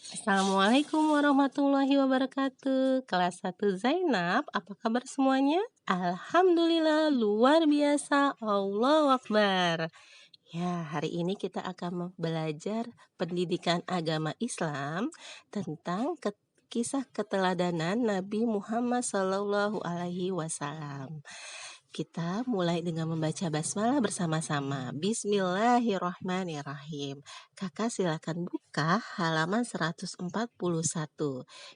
Assalamualaikum warahmatullahi wabarakatuh. Kelas 1 Zainab, apa kabar semuanya? Alhamdulillah, luar biasa. Allahu Akbar. Ya, hari ini kita akan belajar pendidikan agama Islam tentang kisah keteladanan Nabi Muhammad SAW. Kita mulai dengan membaca basmalah bersama-sama. Bismillahirrahmanirrahim. Kakak silakan buka halaman 141.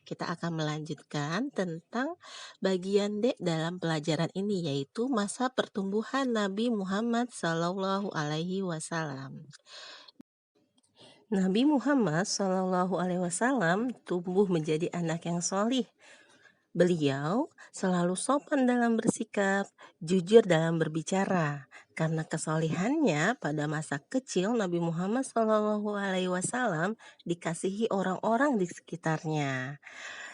Kita akan melanjutkan tentang bagian D dalam pelajaran ini, yaitu masa pertumbuhan Nabi Muhammad SAW. Nabi Muhammad SAW tumbuh menjadi anak yang solih. Beliau selalu sopan dalam bersikap, jujur dalam berbicara. Karena kesolihannya pada masa kecil, Nabi Muhammad SAW dikasihi orang-orang di sekitarnya.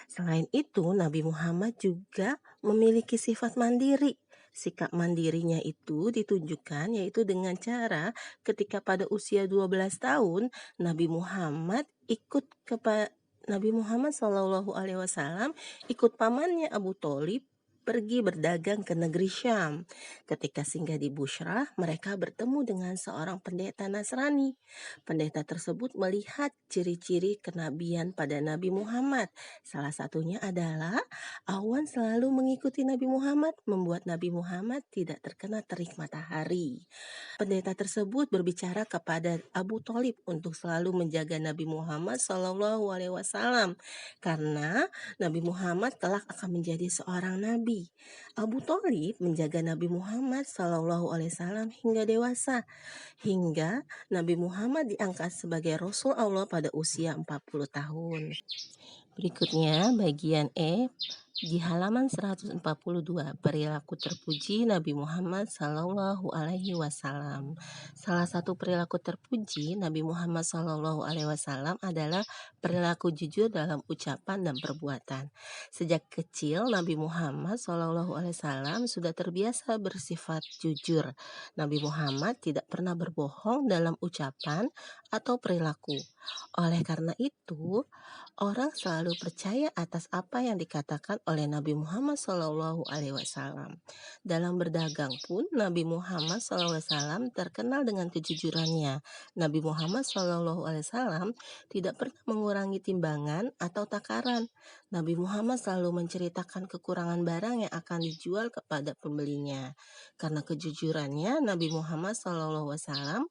Selain itu, Nabi Muhammad juga memiliki sifat mandiri. Sikap mandirinya itu ditunjukkan yaitu dengan cara ketika pada usia 12 tahun Nabi Muhammad SAW ikut pamannya Abu Tholib pergi berdagang ke negeri Syam. Ketika singgah di Bushrah, mereka bertemu dengan seorang pendeta Nasrani. Pendeta tersebut melihat ciri-ciri kenabian pada Nabi Muhammad. Salah satunya adalah awan selalu mengikuti Nabi Muhammad, membuat Nabi Muhammad tidak terkena terik matahari. Pendeta tersebut berbicara kepada Abu Tholib untuk selalu menjaga Nabi Muhammad SAW karena Nabi Muhammad kelak akan menjadi seorang nabi. Abu Tholib menjaga Nabi Muhammad SAW hingga dewasa, hingga Nabi Muhammad diangkat sebagai Rasul Allah pada usia 40 tahun. Berikutnya bagian E di halaman 142, perilaku terpuji Nabi Muhammad SAW. Salah satu perilaku terpuji Nabi Muhammad SAW adalah perilaku jujur dalam ucapan dan perbuatan. Sejak kecil Nabi Muhammad SAW sudah terbiasa bersifat jujur. Nabi Muhammad tidak pernah berbohong dalam ucapan atau perilaku. Oleh karena itu, orang selalu percaya atas apa yang dikatakan oleh Nabi Muhammad SAW. Dalam berdagang pun, Nabi Muhammad SAW terkenal dengan kejujurannya. Nabi Muhammad SAW tidak pernah mengurangi timbangan atau takaran. Nabi Muhammad selalu menceritakan kekurangan barang yang akan dijual kepada pembelinya. Karena kejujurannya, Nabi Muhammad SAW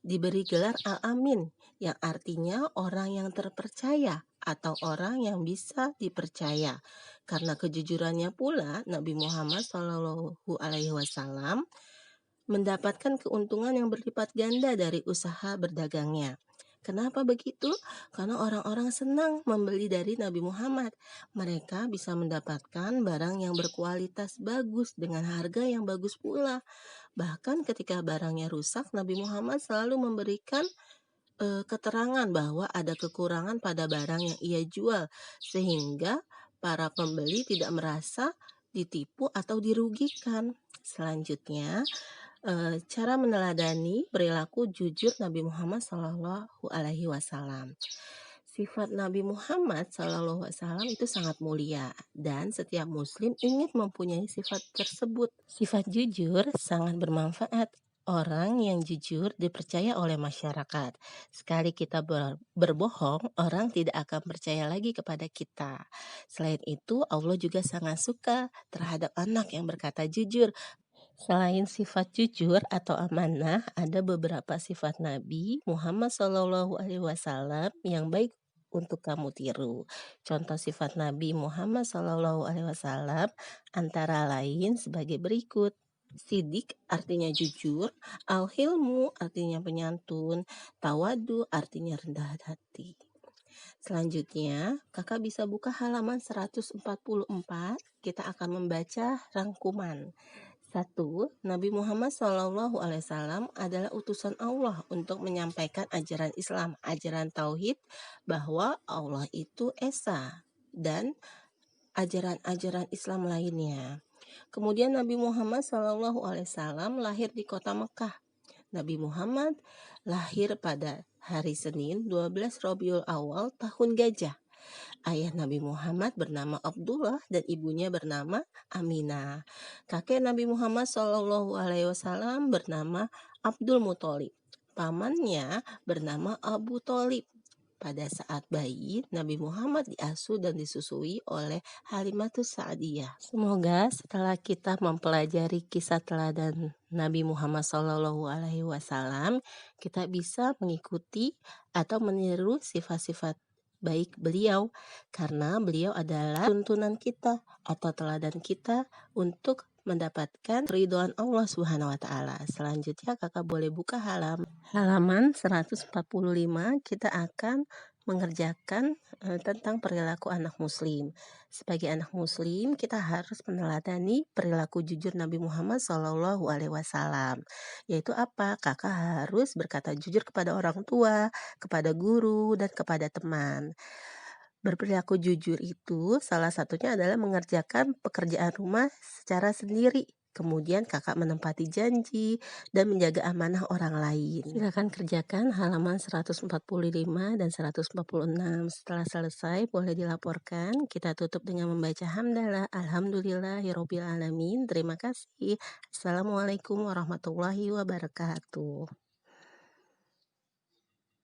diberi gelar Al-Amin, yang artinya orang yang terpercaya atau orang yang bisa dipercaya. Karena kejujurannya pula, Nabi Muhammad SAW mendapatkan keuntungan yang berlipat ganda dari usaha berdagangnya. Kenapa begitu? Karena orang-orang senang membeli dari Nabi Muhammad. Mereka bisa mendapatkan barang yang berkualitas bagus dengan harga yang bagus pula. Bahkan ketika barangnya rusak, Nabi Muhammad selalu memberikan keterangan bahwa ada kekurangan pada barang yang ia jual, sehingga para pembeli tidak merasa ditipu atau dirugikan. Selanjutnya, cara meneladani perilaku jujur Nabi Muhammad SAW. Sifat Nabi Muhammad SAW itu sangat mulia dan setiap muslim ingin mempunyai sifat tersebut. Sifat jujur sangat bermanfaat. Orang yang jujur dipercaya oleh masyarakat. Sekali kita berbohong, orang tidak akan percaya lagi kepada kita. Selain itu, Allah juga sangat suka terhadap anak yang berkata jujur. Selain sifat jujur atau amanah, ada beberapa sifat Nabi Muhammad SAW yang baik untuk kamu tiru. Contoh sifat Nabi Muhammad SAW antara lain sebagai berikut. Sidik artinya jujur, al-hilmu artinya penyantun, tawadu artinya rendah hati. Selanjutnya, kakak bisa buka halaman 144. Kita akan membaca rangkuman. 1. Nabi Muhammad SAW adalah utusan Allah untuk menyampaikan ajaran Islam, ajaran Tauhid, bahwa Allah itu Esa, dan ajaran-ajaran Islam lainnya. Kemudian Nabi Muhammad SAW lahir di kota Mekah. Nabi Muhammad lahir pada hari Senin 12 Rabiul Awal tahun Gajah. Ayah Nabi Muhammad bernama Abdullah dan ibunya bernama Aminah. Kakek Nabi Muhammad SAW bernama Abdul Muthalib. Pamannya bernama Abu Thalib. Pada saat bayi, Nabi Muhammad diasuh dan disusui oleh Halimatus Sa'diyah. Semoga setelah kita mempelajari kisah teladan Nabi Muhammad SAW, kita bisa mengikuti atau meniru sifat-sifat baik beliau, karena beliau adalah tuntunan kita atau teladan kita untuk mendapatkan ridhoan Allah Subhanahu wa taala. Selanjutnya Kakak boleh buka halaman 145. Kita akan mengerjakan tentang perilaku anak muslim. Sebagai anak muslim, kita harus meneladani perilaku jujur Nabi Muhammad SAW. Yaitu apa? Kakak harus berkata jujur kepada orang tua, kepada guru, dan kepada teman. Berperilaku jujur itu salah satunya adalah mengerjakan pekerjaan rumah secara sendiri. Kemudian kakak menempati janji dan menjaga amanah orang lain. Silakan kerjakan halaman 145 dan 146. Setelah selesai boleh dilaporkan. Kita tutup dengan membaca hamdalah. Alhamdulillahirobbilalamin. Terima kasih. Assalamualaikum warahmatullahi wabarakatuh.